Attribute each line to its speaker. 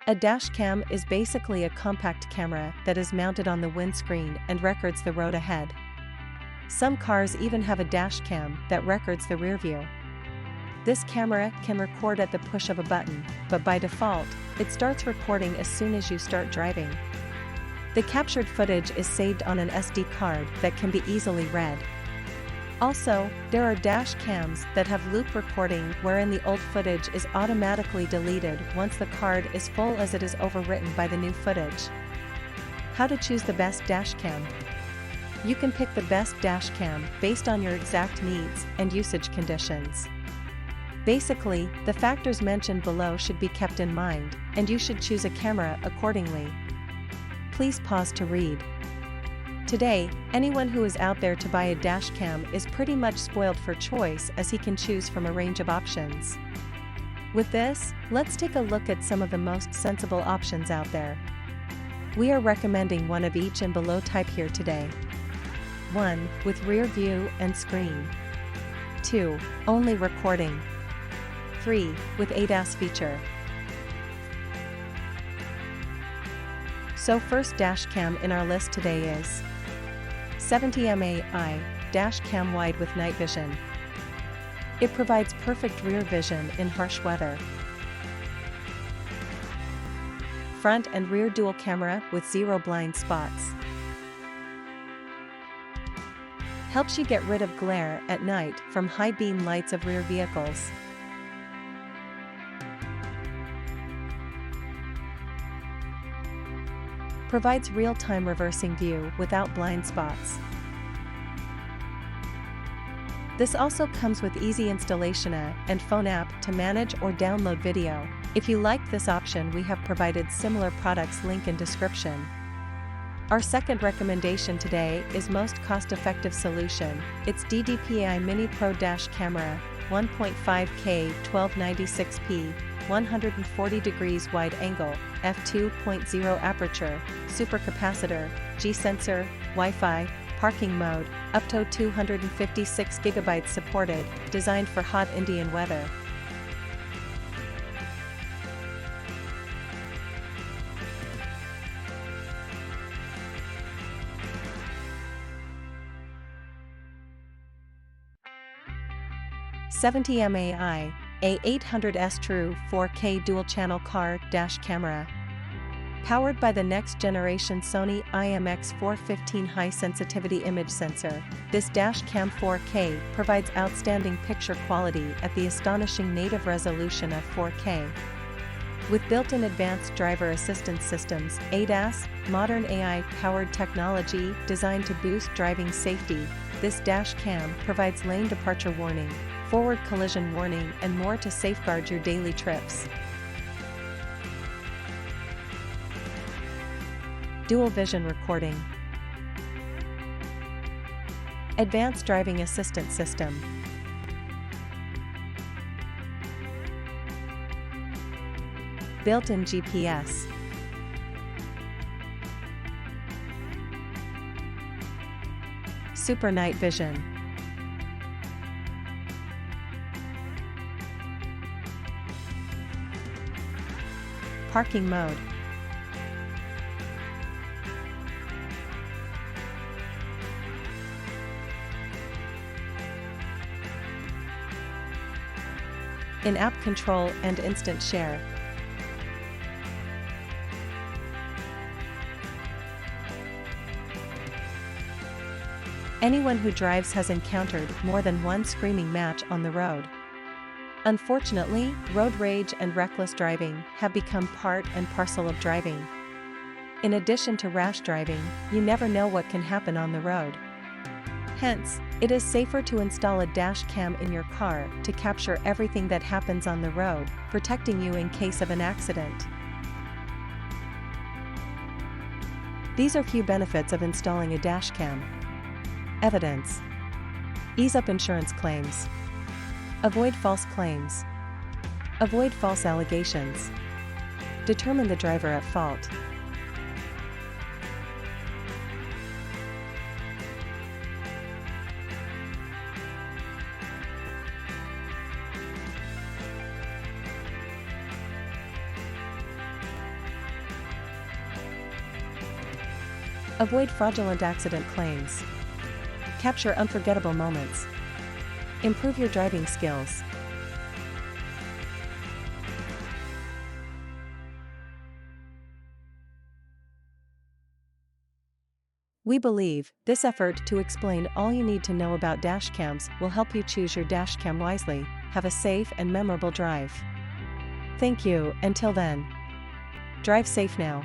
Speaker 1: A dashcam is basically a compact camera that is mounted on the windscreen and records the road ahead. Some cars even have a dashcam that records the rearview. This camera can record at the push of a button, but by default, it starts recording as soon as you start driving. The captured footage is saved on an SD card that can be easily read. Also, there are dash cams that have loop recording wherein the old footage is automatically deleted once the card is full as it is overwritten by the new footage. How to choose the best dash cam? You can pick the best dash cam based on your exact needs and usage conditions. Basically, the factors mentioned below should be kept in mind, and you should choose a camera accordingly. Please pause to read. Today, anyone who is out there to buy a dashcam is pretty much spoiled for choice as he can choose from a range of options. With this, let's take a look at some of the most sensible options out there. We are recommending one of each and below type here today. 1. With rear view and screen. 2. Only recording. 3. With ADAS feature. So first dashcam in our list today is 70mAh dashcam wide with night vision. It provides perfect rear vision in harsh weather. Front and rear dual camera with 0 blind spots. Helps you get rid of glare at night from high beam lights of rear vehicles. Provides real-time reversing view without blind spots. This also comes with easy installation and phone app to manage or download video. If you like this option, we have provided similar products link in description. Our second recommendation today is most cost-effective solution. It's DDPI Mini Pro Dash Camera, 1.5K 1296p, 140 degrees wide angle, f2.0 aperture, supercapacitor, G-sensor, Wi-Fi, parking mode, up to 256 GB supported, designed for hot Indian weather. $70mAh, a 800S True 4K dual-channel car dash camera. Powered by the next-generation Sony IMX415 high-sensitivity image sensor, this dashcam 4K provides outstanding picture quality at the astonishing native resolution of 4K. With built-in advanced driver assistance systems, ADAS, modern AI-powered technology designed to boost driving safety, this dashcam provides lane departure warning, forward collision warning and more to safeguard your daily trips. Dual vision recording. Advanced driving assistance system. Built-in GPS. Super night vision. Parking mode. In-app control and instant share. Anyone who drives has encountered more than one screaming match on the road. Unfortunately, road rage and reckless driving have become part and parcel of driving. In addition to rash driving, you never know what can happen on the road. Hence, it is safer to install a dash cam in your car to capture everything that happens on the road, protecting you in case of an accident. These are few benefits of installing a dash cam. Evidence. Ease up insurance claims. Avoid false claims. Avoid false allegations. Determine the driver at fault. Avoid fraudulent accident claims. Capture unforgettable moments. Improve your driving skills. We believe this effort to explain all you need to know about dashcams will help you choose your dashcam wisely. Have a safe and memorable drive. Thank you. Until then, drive safe now.